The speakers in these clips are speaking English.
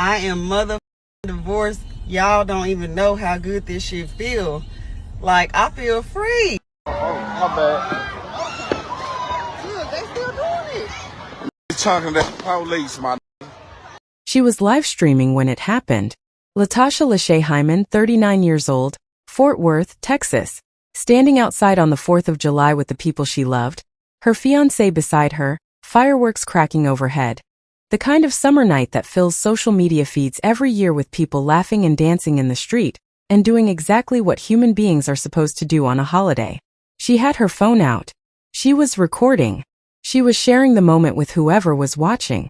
I am mother divorced. Y'all don't even know how good this shit feel. Like, I feel free. Oh, my bad. Look, they still doing it. Talking to the police, my. She was live streaming when it happened. Latasha Lachey Hyman, 39 years old, Fort Worth, Texas, standing outside on the 4th of July with the people she loved, her fiancé beside her, fireworks cracking overhead. The kind of summer night that fills social media feeds every year with people laughing and dancing in the street, and doing exactly what human beings are supposed to do on a holiday. She had her phone out. She was recording. She was sharing the moment with whoever was watching,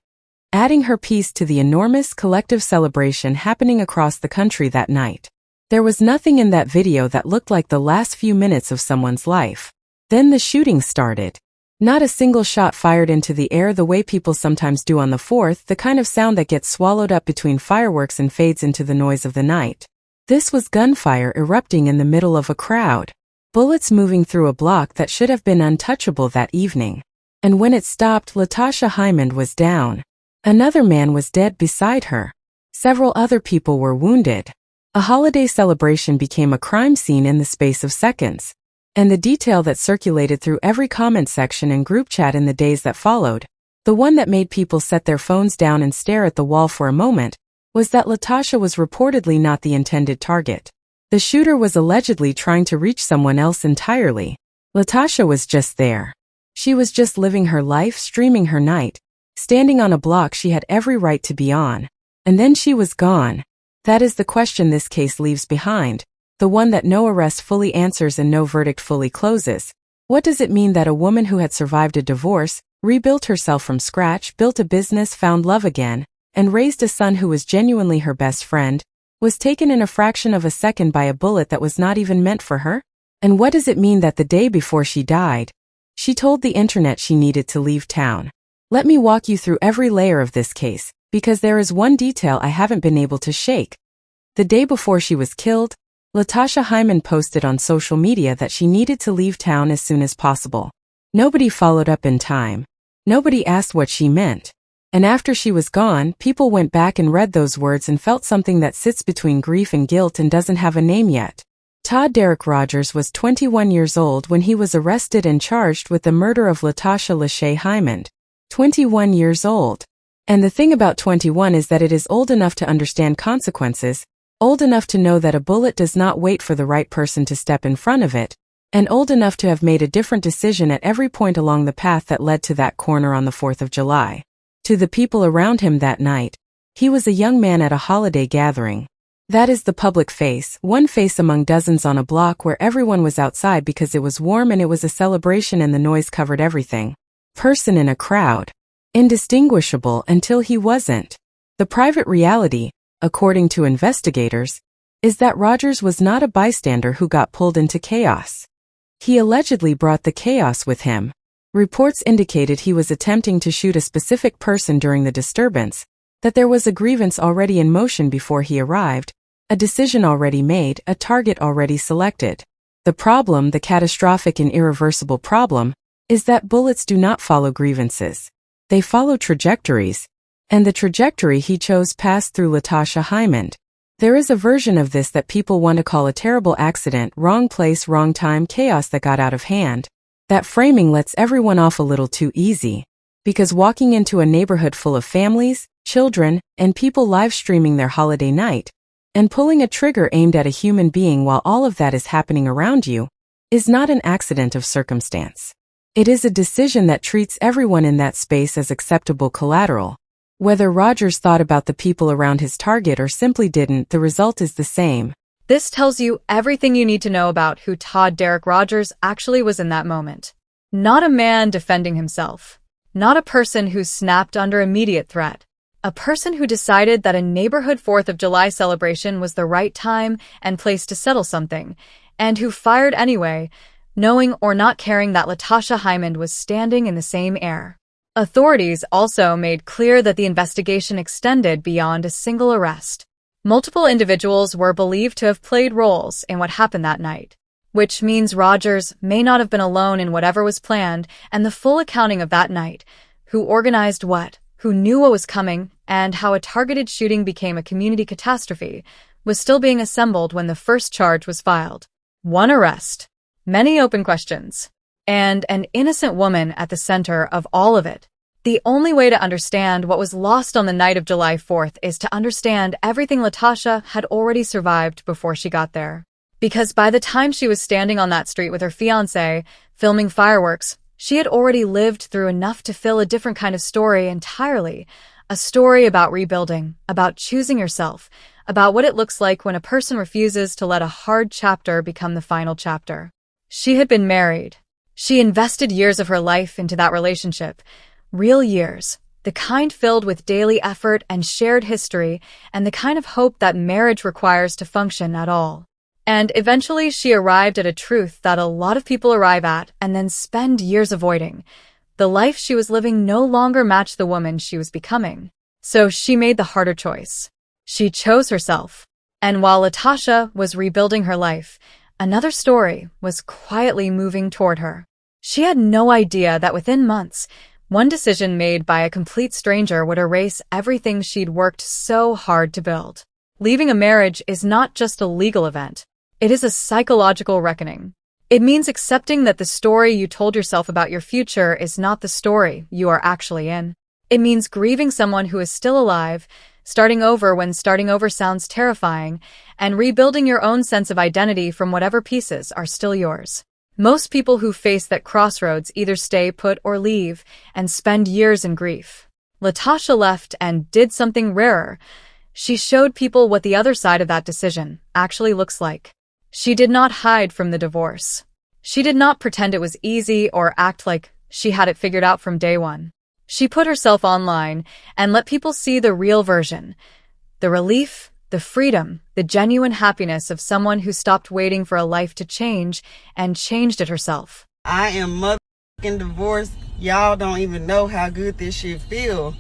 adding her piece to the enormous collective celebration happening across the country that night. There was nothing in that video that looked like the last few minutes of someone's life. Then the shooting started. Not a single shot fired into the air the way people sometimes do on the 4th, the kind of sound that gets swallowed up between fireworks and fades into the noise of the night. This was gunfire erupting in the middle of a crowd. Bullets moving through a block that should have been untouchable that evening. And when it stopped, Latasha Hyman was down. Another man was dead beside her. Several other people were wounded. A holiday celebration became a crime scene in the space of seconds. And the detail that circulated through every comment section and group chat in the days that followed, the one that made people set their phones down and stare at the wall for a moment, was that Latasha was reportedly not the intended target. The shooter was allegedly trying to reach someone else entirely. Latasha was just there. She was just living her life, streaming her night, standing on a block she had every right to be on. And then she was gone. That is the question this case leaves behind, the one that no arrest fully answers and no verdict fully closes. What does it mean that a woman who had survived a divorce, rebuilt herself from scratch, built a business, found love again, and raised a son who was genuinely her best friend, was taken in a fraction of a second by a bullet that was not even meant for her? And what does it mean that the day before she died, she told the internet she needed to leave town? Let me walk you through every layer of this case, because there is one detail I haven't been able to shake. The day before she was killed, Latasha Hyman posted on social media that she needed to leave town as soon as possible. Nobody followed up in time. Nobody asked what she meant. And after she was gone, people went back and read those words and felt something that sits between grief and guilt and doesn't have a name yet. Todd Derek Rogers was 21 years old when he was arrested and charged with the murder of Latasha Lachey Hyman. 21 years old. And the thing about 21 is that it is old enough to understand consequences, old enough to know that a bullet does not wait for the right person to step in front of it, and old enough to have made a different decision at every point along the path that led to that corner on the 4th of July. To the people around him that night, he was a young man at a holiday gathering. That is the public face, one face among dozens on a block where everyone was outside because it was warm and it was a celebration and the noise covered everything. Person in a crowd. Indistinguishable until he wasn't. The private reality, according to investigators, is that Rogers was not a bystander who got pulled into chaos. He allegedly brought the chaos with him. Reports indicated he was attempting to shoot a specific person during the disturbance, that there was a grievance already in motion before he arrived, a decision already made, a target already selected. The problem, the catastrophic and irreversible problem, is that bullets do not follow grievances. They follow trajectories. And the trajectory he chose passed through Latasha Hyman. There is a version of this that people want to call a terrible accident, wrong place, wrong time, chaos that got out of hand. That framing lets everyone off a little too easy. Because walking into a neighborhood full of families, children, and people live streaming their holiday night, and pulling a trigger aimed at a human being while all of that is happening around you, is not an accident of circumstance. It is a decision that treats everyone in that space as acceptable collateral. Whether Rogers thought about the people around his target or simply didn't, the result is the same. This tells you everything you need to know about who Todd Derek Rogers actually was in that moment. Not a man defending himself. Not a person who snapped under immediate threat. A person who decided that a neighborhood 4th of July celebration was the right time and place to settle something, and who fired anyway, knowing or not caring that Latasha Hyman was standing in the same air. Authorities also made clear that the investigation extended beyond a single arrest. Multiple individuals were believed to have played roles in what happened that night, which means Rogers may not have been alone in whatever was planned, and the full accounting of that night, who organized what, who knew what was coming and how a targeted shooting became a community catastrophe, was still being assembled when the first charge was filed. One arrest, many open questions, and an innocent woman at the center of all of it. The only way to understand what was lost on the night of July 4th is to understand everything Latasha had already survived before she got there. Because by the time she was standing on that street with her fiancé, filming fireworks, she had already lived through enough to fill a different kind of story entirely. A story about rebuilding, about choosing yourself, about what it looks like when a person refuses to let a hard chapter become the final chapter. She had been married. She invested years of her life into that relationship. Real years, the kind filled with daily effort and shared history, and the kind of hope that marriage requires to function at all. And eventually she arrived at a truth that a lot of people arrive at and then spend years avoiding. The life she was living no longer matched the woman she was becoming. So she made the harder choice. She chose herself. And while Latasha was rebuilding her life, another story was quietly moving toward her. She had no idea that within months, one decision made by a complete stranger would erase everything she'd worked so hard to build. Leaving a marriage is not just a legal event. It is a psychological reckoning. It means accepting that the story you told yourself about your future is not the story you are actually in. It means grieving someone who is still alive, starting over when starting over sounds terrifying, and rebuilding your own sense of identity from whatever pieces are still yours. Most people who face that crossroads either stay put or leave and spend years in grief. Latasha left and did something rarer. She showed people what the other side of that decision actually looks like. She did not hide from the divorce. She did not pretend it was easy or act like she had it figured out from day one. She put herself online and let people see the real version. The relief, the freedom, the genuine happiness of someone who stopped waiting for a life to change and changed it herself. I am motherfucking divorced. Y'all don't even know how good this shit feel.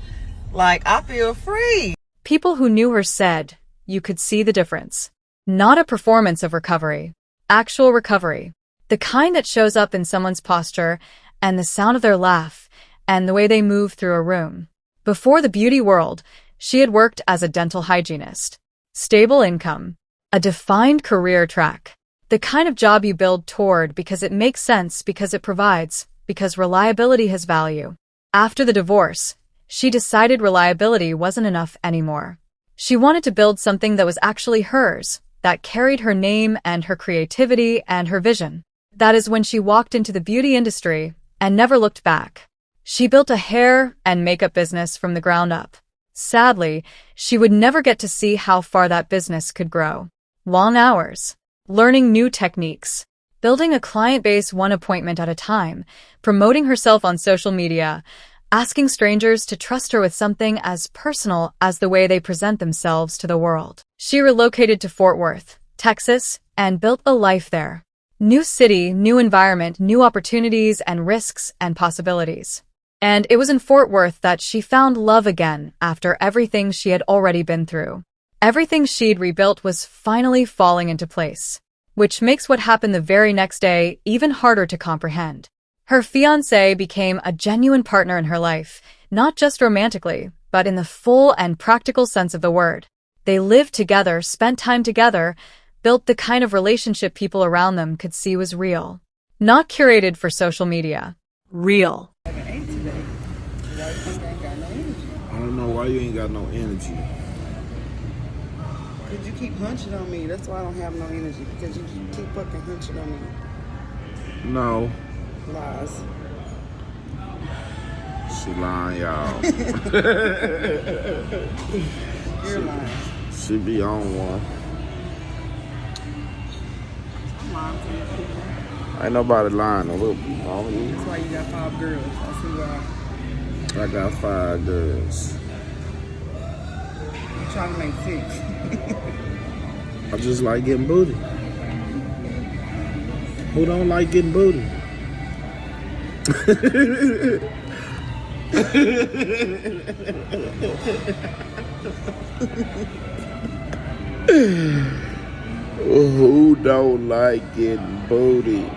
Like, I feel free. People who knew her said you could see the difference. Not a performance of recovery. Actual recovery. The kind that shows up in someone's posture and the sound of their laugh and the way they move through a room. Before the beauty world, she had worked as a dental hygienist. Stable income. A defined career track. The kind of job you build toward because it makes sense, because it provides, because reliability has value. After the divorce, she decided reliability wasn't enough anymore. She wanted to build something that was actually hers, that carried her name and her creativity and her vision. That is when she walked into the beauty industry and never looked back. She built a hair and makeup business from the ground up. Sadly, she would never get to see how far that business could grow. Long hours, learning new techniques, building a client base one appointment at a time, promoting herself on social media, asking strangers to trust her with something as personal as the way they present themselves to the world. She relocated to Fort Worth, Texas, and built a life there. New city, new environment, new opportunities and risks and possibilities. And it was in Fort Worth that she found love again after everything she had already been through. Everything she'd rebuilt was finally falling into place, which makes what happened the very next day even harder to comprehend. Her fiancé became a genuine partner in her life, not just romantically, but in the full and practical sense of the word. They lived together, spent time together, built the kind of relationship people around them could see was real. Not curated for social media. Real. I don't know why you ain't got no energy. Because you keep hunching on me. That's why I don't have no energy. Because you keep fucking hunching on me. No. Lies. She lying, y'all. You're lying. She be on one. I'm lying to you. Ain't nobody lying a little bit on you. That's why you got 5 girls. I see why. I got 5 girls. I'm trying to make 6. I just like getting booty. Who don't like getting booty? Who don't like getting booty?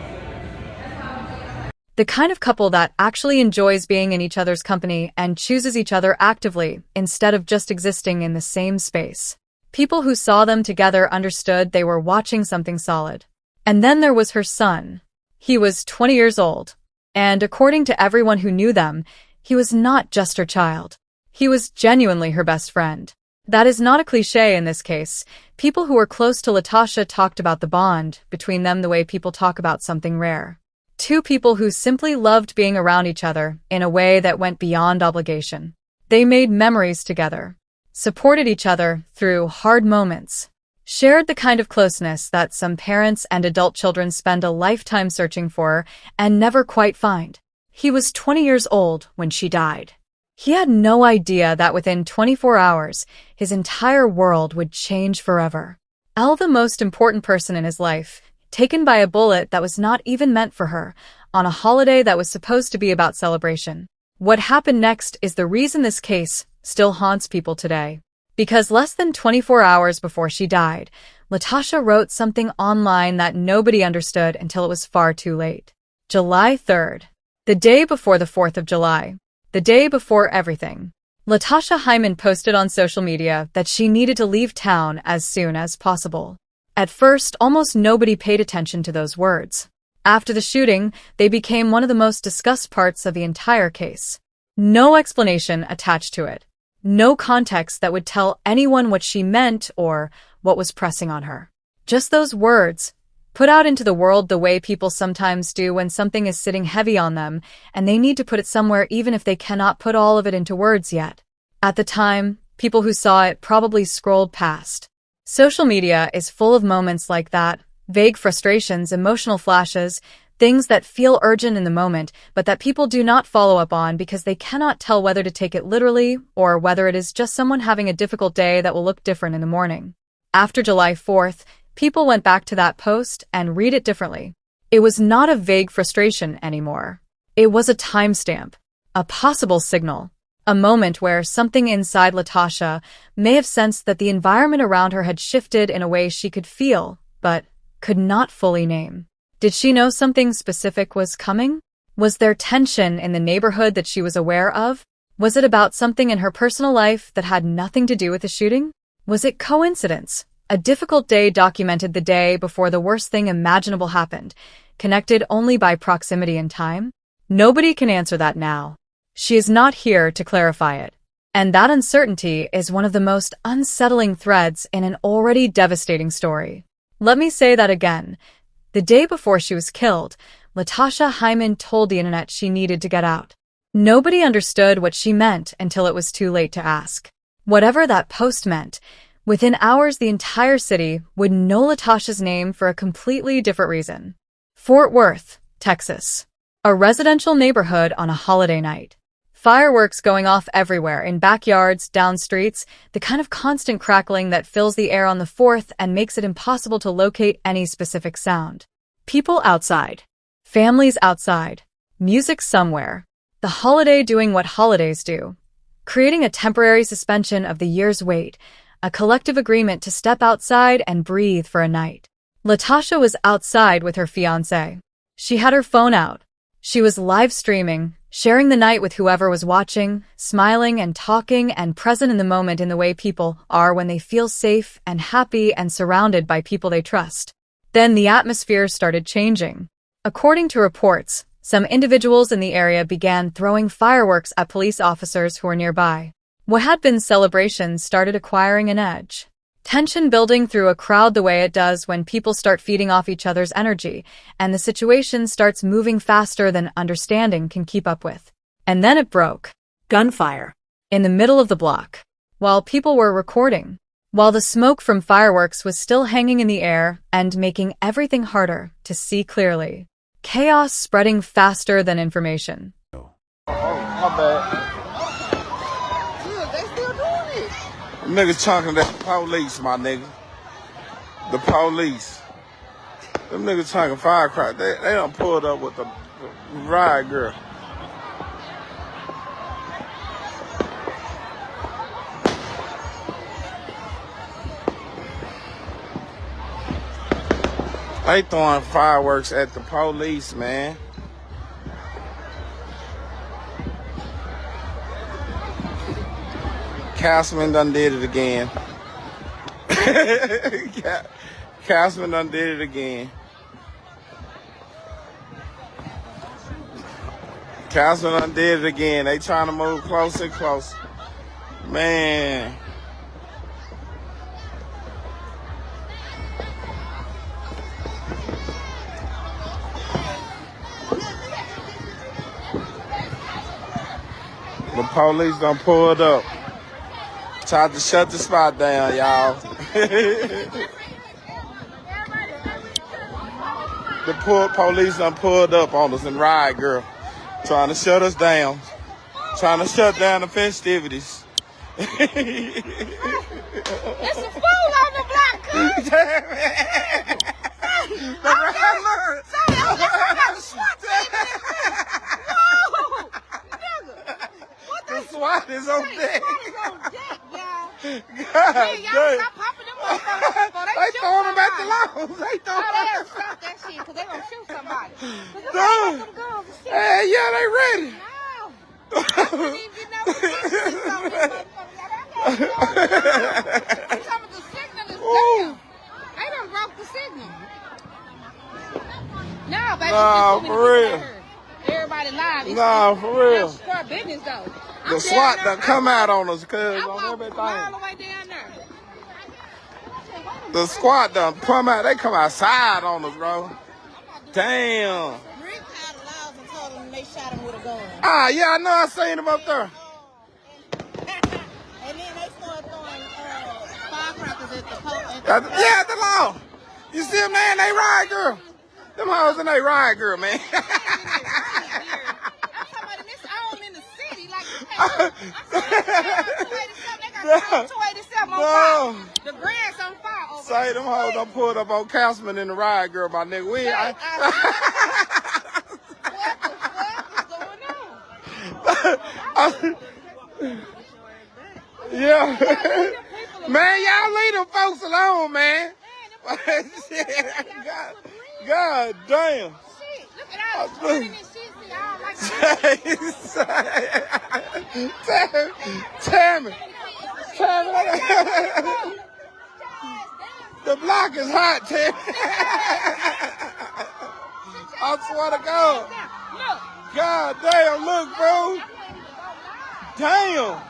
The kind of couple that actually enjoys being in each other's company and chooses each other actively instead of just existing in the same space. People who saw them together understood they were watching something solid. And then there was her son. He was 20 years old. And according to everyone who knew them, he was not just her child. He was genuinely her best friend. That is not a cliché in this case. People who were close to Latasha talked about the bond between them the way people talk about something rare. Two people who simply loved being around each other in a way that went beyond obligation. They made memories together, supported each other through hard moments, shared the kind of closeness that some parents and adult children spend a lifetime searching for and never quite find. He was 20 years old when she died. He had no idea that within 24 hours, his entire world would change forever. Elle, the most important person in his life, taken by a bullet that was not even meant for her, on a holiday that was supposed to be about celebration. What happened next is the reason this case still haunts people today. Because less than 24 hours before she died, Latasha wrote something online that nobody understood until it was far too late. July 3rd. The day before the 4th of July. The day before everything. Latasha Hyman posted on social media that she needed to leave town as soon as possible. At first, almost nobody paid attention to those words. After the shooting, they became one of the most discussed parts of the entire case. No explanation attached to it. No context that would tell anyone what she meant or what was pressing on her. Just those words, put out into the world the way people sometimes do when something is sitting heavy on them and they need to put it somewhere even if they cannot put all of it into words yet. At the time, people who saw it probably scrolled past. Social media is full of moments like that, vague frustrations, emotional flashes, things that feel urgent in the moment, but that people do not follow up on because they cannot tell whether to take it literally or whether it is just someone having a difficult day that will look different in the morning. After July 4th, people went back to that post and read it differently. It was not a vague frustration anymore. It was a timestamp, a possible signal. A moment where something inside Latasha may have sensed that the environment around her had shifted in a way she could feel, but could not fully name. Did she know something specific was coming? Was there tension in the neighborhood that she was aware of? Was it about something in her personal life that had nothing to do with the shooting? Was it coincidence? A difficult day documented the day before the worst thing imaginable happened, connected only by proximity and time? Nobody can answer that now. She is not here to clarify it. And that uncertainty is one of the most unsettling threads in an already devastating story. Let me say that again. The day before she was killed, Latasha Hyman told the internet she needed to get out. Nobody understood what she meant until it was too late to ask. Whatever that post meant, within hours the entire city would know Latasha's name for a completely different reason. Fort Worth, Texas. A residential neighborhood on a holiday night. Fireworks going off everywhere, in backyards, down streets, the kind of constant crackling that fills the air on the 4th and makes it impossible to locate any specific sound. People outside. Families outside. Music somewhere. The holiday doing what holidays do. Creating a temporary suspension of the year's wait, a collective agreement to step outside and breathe for a night. Latasha was outside with her fiancé. She had her phone out. She was live streaming, sharing the night with whoever was watching, smiling and talking and present in the moment in the way people are when they feel safe and happy and surrounded by people they trust. Then the atmosphere started changing. According to reports, some individuals in the area began throwing fireworks at police officers who were nearby. What had been celebrations started acquiring an edge. Tension building through a crowd the way it does when people start feeding off each other's energy, and the situation starts moving faster than understanding can keep up with. And then it broke. Gunfire. In the middle of the block. While people were recording. While the smoke from fireworks was still hanging in the air and making everything harder to see clearly. Chaos spreading faster than information. Oh, my bad. Niggas talking to the police, my nigga. The police. Them niggas talking firecracker. They done pulled up with the riot girl. They throwing fireworks at the police, man. Councilman done did it again. Councilman done did it again. Councilman done did it again. They trying to move closer and closer. Man. The police done pulled up. Tried to shut the spot down, y'all. The police done pulled up on us and riot girl. Trying to shut us down. Trying to shut down the festivities. It's a fool on the block, cuz. The SWAT is on deck. Y'all. God Y'all stop popping them motherfuckers before they shoot throwing them at the somebody. lawn. They No, throwing they them. don't stop that shit, because they gonna shoot somebody. Hey, yeah, they ready. No. I couldn't even get no protection on this motherfucker. I'm talking the signal is down. They done broke the signal. No, baby. Nah, for real. Everybody live. Nah, for real. It's for business, though. The SWAT done come out on us, cuz, I on walked all everything. the way down there. The squad done come out. They come outside on us, bro. Damn. Rick called the laws and told them they shot him with a gun. Ah, yeah, I know. I seen him up there. And then they started throwing firecrackers at the pole. Yeah, at the law. You see them there in they ride, girl? Them hoes in they ride, girl, man. I'm talking about in this home in the city. Like, I'm they got 287 on fire. The grand's on fire over Say them hoes done pulled up on Councilman in the ride, girl, my nigga. What the fuck is going on? Yeah. Man, y'all leave them folks alone, man. God damn. Shit, look at all the running and shit. See, I don't like Tammy. The block is hot, Tammy. I swear to God. God damn, look, bro. Damn.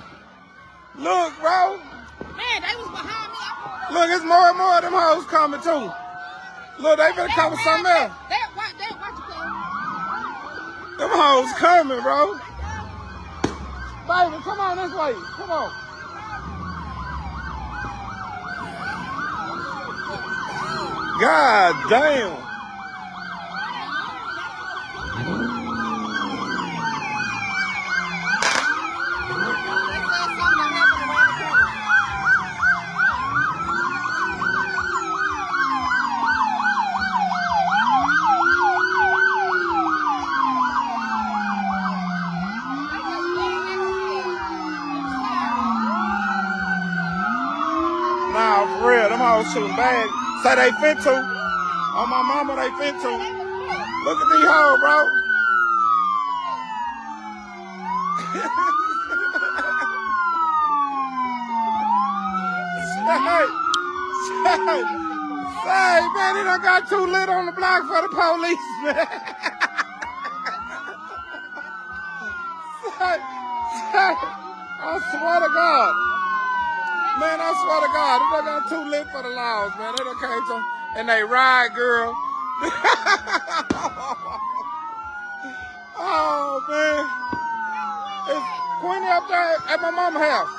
Look, bro. Man, they was behind me. Look, it's more and more of them hoes coming, too. Look, they better come with something else. Watch you Them hoes coming, bro. Baby, come on this way. Come on. God damn. Nah, for real, them hoes shooting bad. Say they fit to. On my mama, they fit to. Look at these hoes, bro. Say, man, they done got too lit on the block for the police, man. I swear to God. Man, I swear to God, they done got too lit for the laws, man. They done came to, and they ride, girl. Oh, man. It's Queenie up there at my mama's house.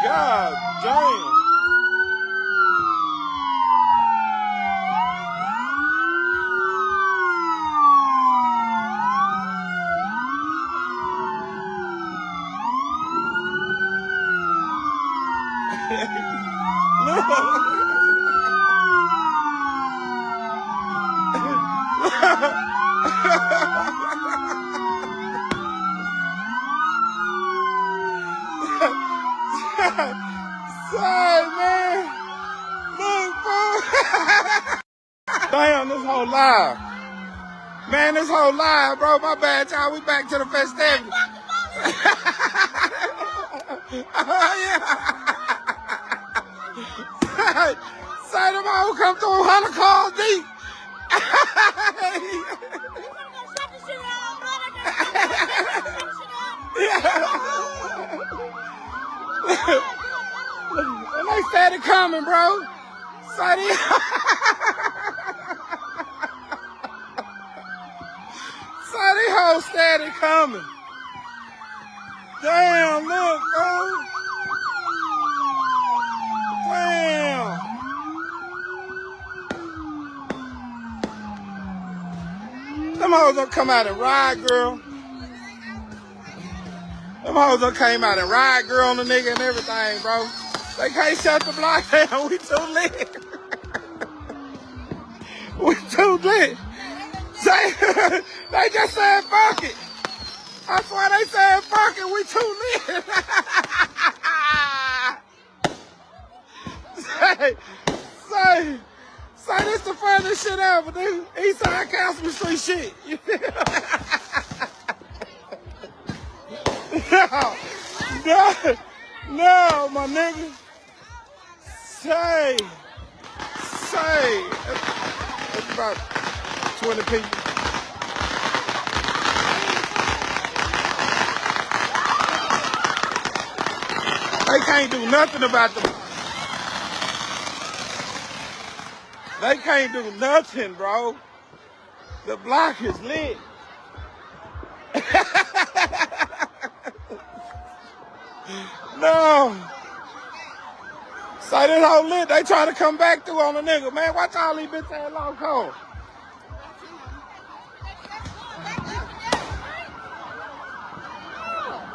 God damn. Say, man. Look, bro. Damn, this whole live. Man, this whole live, bro. My bad, y'all. We back to the festivities. Oh, yeah. Say them all come through 100 calls deep. And they started coming, bro. Say these hoes started coming. Damn, look, bro. Damn. Them hoes don't come out and ride, girl. Them hoes done came out and ride girl on the nigga and everything, bro. They can't shut the block down. We too lit. We too lit. They just said fuck it. That's why they said fuck it. We too lit. Say this the funniest shit ever, dude. Eastside Councilman Street shit. You feel me? No, my nigga. Say, it's about 20 people. They can't do nothing about the. They can't do nothing, bro. The block is lit. No. Say this whole lit. They try to come back through on the nigga, man. Watch all these bitch ass long calls.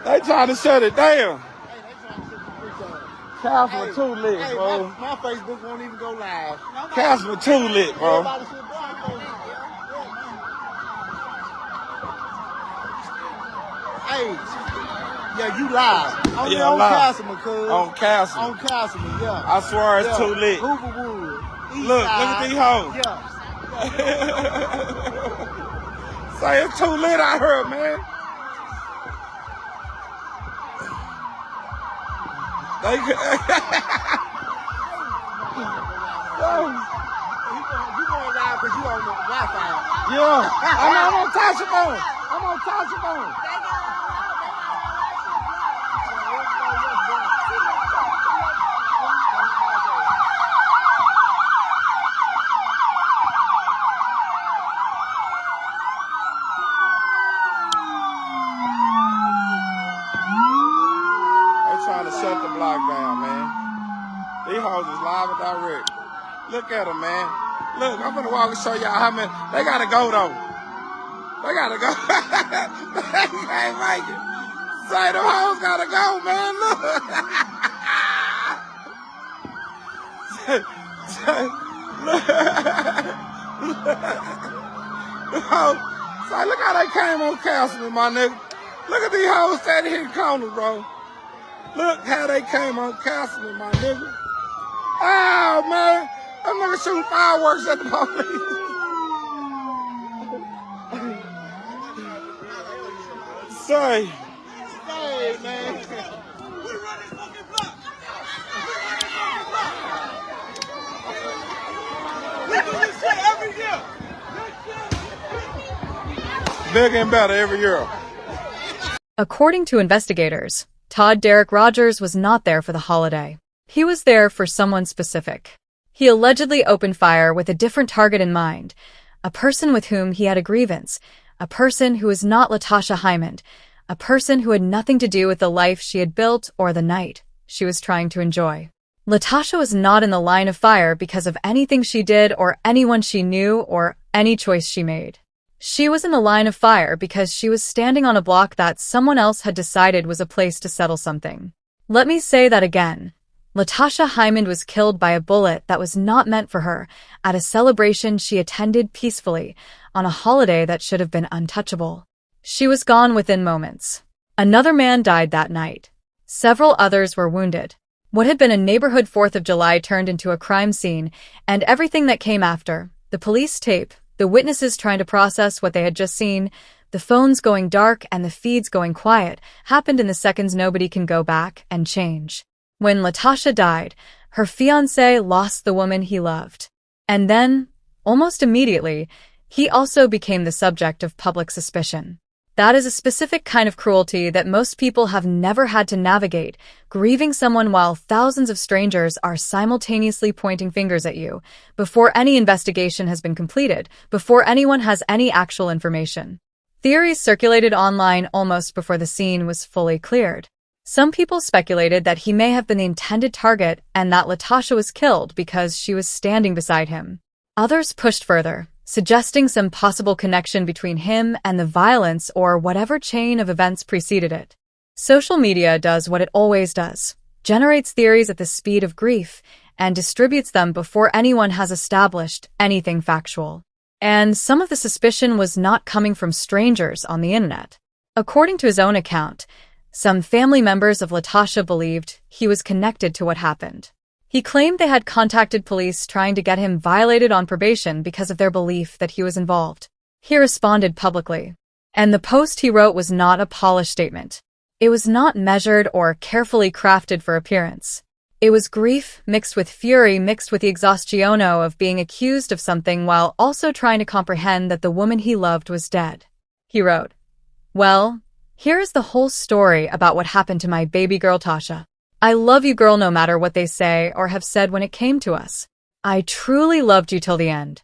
They trying to shut it down. Councilman too lit, bro. My Facebook won't even go live. Councilman too lit, bro. Hey, yeah, you live. Yeah, on live. Councilman, cuz. On Councilman. On Councilman, yeah. I swear it's too lit. Hooverwood. Look at these hoes. Yeah. Say it's too lit out here, man. They You going live because you on the Wi-Fi. yeah. I'm on Tasha phone. I'm on Tasha phone. Trying to shut the block down, man. These hoes is live and direct. Look at them, man. Look, I'm gonna walk and show y'all how many. They gotta go though. They gotta go. They can't make it. Say them hoes gotta go, man. Look. Say, look how they came on Councilman, my nigga. Look at these hoes standing here in corners, bro. Look how they came on Councilman, my nigga. Oh, man. Them niggas shooting fireworks at the police. Say, man. We run this fucking block. We do this shit every year. bigger and better every year. According to investigators, Todd Derek Rogers was not there for the holiday. He was there for someone specific. He allegedly opened fire with a different target in mind, a person with whom he had a grievance, a person who was not Latasha Hyman, a person who had nothing to do with the life she had built or the night she was trying to enjoy. Latasha was not in the line of fire because of anything she did or anyone she knew or any choice she made. She was in the line of fire because she was standing on a block that someone else had decided was a place to settle something. Let me say that again. Latasha Hyman was killed by a bullet that was not meant for her at a celebration she attended peacefully on a holiday that should have been untouchable. She was gone within moments. Another man died that night. Several others were wounded. What had been a neighborhood 4th of July turned into a crime scene, and everything that came after, the police tape, The witnesses trying to process what they had just seen, the phones going dark and the feeds going quiet, happened in the seconds nobody can go back and change. When Latasha died, her fiancé lost the woman he loved. And then, almost immediately, he also became the subject of public suspicion. That is a specific kind of cruelty that most people have never had to navigate, grieving someone while thousands of strangers are simultaneously pointing fingers at you, before any investigation has been completed, before anyone has any actual information. Theories circulated online almost before the scene was fully cleared. Some people speculated that he may have been the intended target and that Latasha was killed because she was standing beside him. Others pushed further, suggesting some possible connection between him and the violence or whatever chain of events preceded it. Social media does what it always does, generates theories at the speed of grief, and distributes them before anyone has established anything factual. And some of the suspicion was not coming from strangers on the internet. According to his own account, some family members of Latasha believed he was connected to what happened. He claimed they had contacted police trying to get him violated on probation because of their belief that he was involved. He responded publicly. And the post he wrote was not a polished statement. It was not measured or carefully crafted for appearance. It was grief mixed with fury mixed with the exhaustione of being accused of something while also trying to comprehend that the woman he loved was dead. He wrote, "Well, here is the whole story about what happened to my baby girl Tasha. I love you, girl, no matter what they say or have said when it came to us. I truly loved you till the end."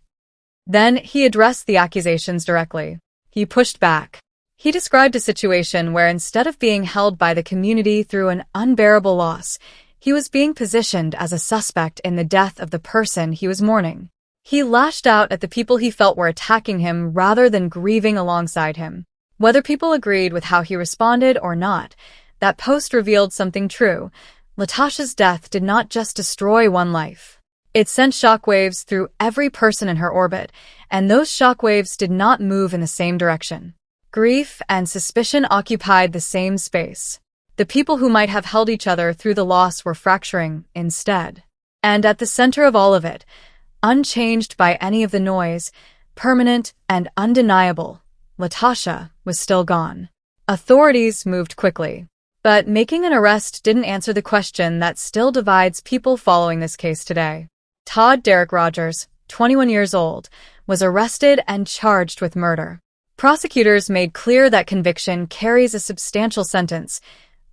Then he addressed the accusations directly. He pushed back. He described a situation where instead of being held by the community through an unbearable loss, he was being positioned as a suspect in the death of the person he was mourning. He lashed out at the people he felt were attacking him rather than grieving alongside him. Whether people agreed with how he responded or not, that post revealed something true. Latasha's death did not just destroy one life. It sent shockwaves through every person in her orbit, and those shockwaves did not move in the same direction. Grief and suspicion occupied the same space. The people who might have held each other through the loss were fracturing instead. And at the center of all of it, unchanged by any of the noise, permanent and undeniable, Latasha was still gone. Authorities moved quickly. But making an arrest didn't answer the question that still divides people following this case today. Todd Derek Rogers, 21 years old, was arrested and charged with murder. Prosecutors made clear that conviction carries a substantial sentence,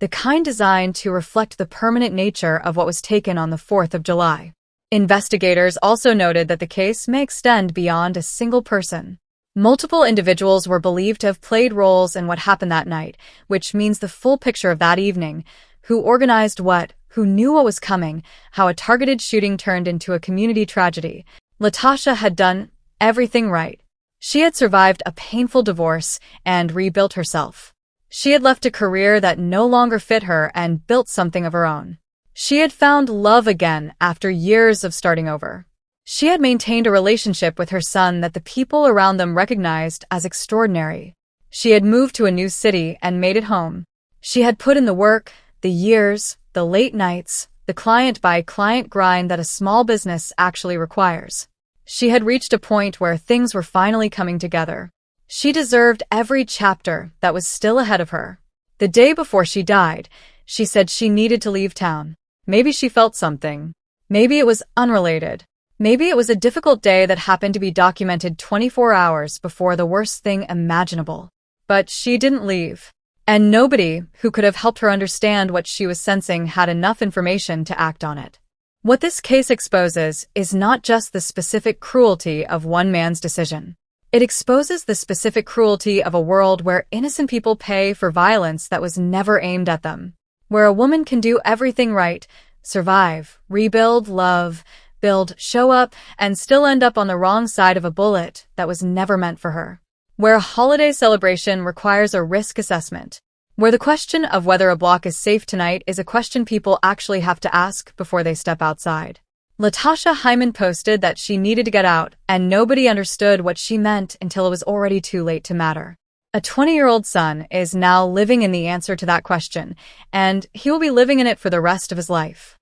the kind designed to reflect the permanent nature of what was taken on the 4th of July. Investigators also noted that the case may extend beyond a single person. Multiple individuals were believed to have played roles in what happened that night, which means the full picture of that evening, who organized what, who knew what was coming, how a targeted shooting turned into a community tragedy. Latasha had done everything right. She had survived a painful divorce and rebuilt herself. She had left a career that no longer fit her and built something of her own. She had found love again after years of starting over. She had maintained a relationship with her son that the people around them recognized as extraordinary. She had moved to a new city and made it home. She had put in the work, the years, the late nights, the client-by-client grind that a small business actually requires. She had reached a point where things were finally coming together. She deserved every chapter that was still ahead of her. The day before she died, she said she needed to leave town. Maybe she felt something. Maybe it was unrelated. Maybe it was a difficult day that happened to be documented 24 hours before the worst thing imaginable. But she didn't leave. And nobody who could have helped her understand what she was sensing had enough information to act on it. What this case exposes is not just the specific cruelty of one man's decision. It exposes the specific cruelty of a world where innocent people pay for violence that was never aimed at them. Where a woman can do everything right, survive, rebuild, love, build, show up, and still end up on the wrong side of a bullet that was never meant for her. Where a holiday celebration requires a risk assessment. Where the question of whether a block is safe tonight is a question people actually have to ask before they step outside. Latasha Hyman posted that she needed to get out, and nobody understood what she meant until it was already too late to matter. A 20-year-old son is now living in the answer to that question, and he will be living in it for the rest of his life.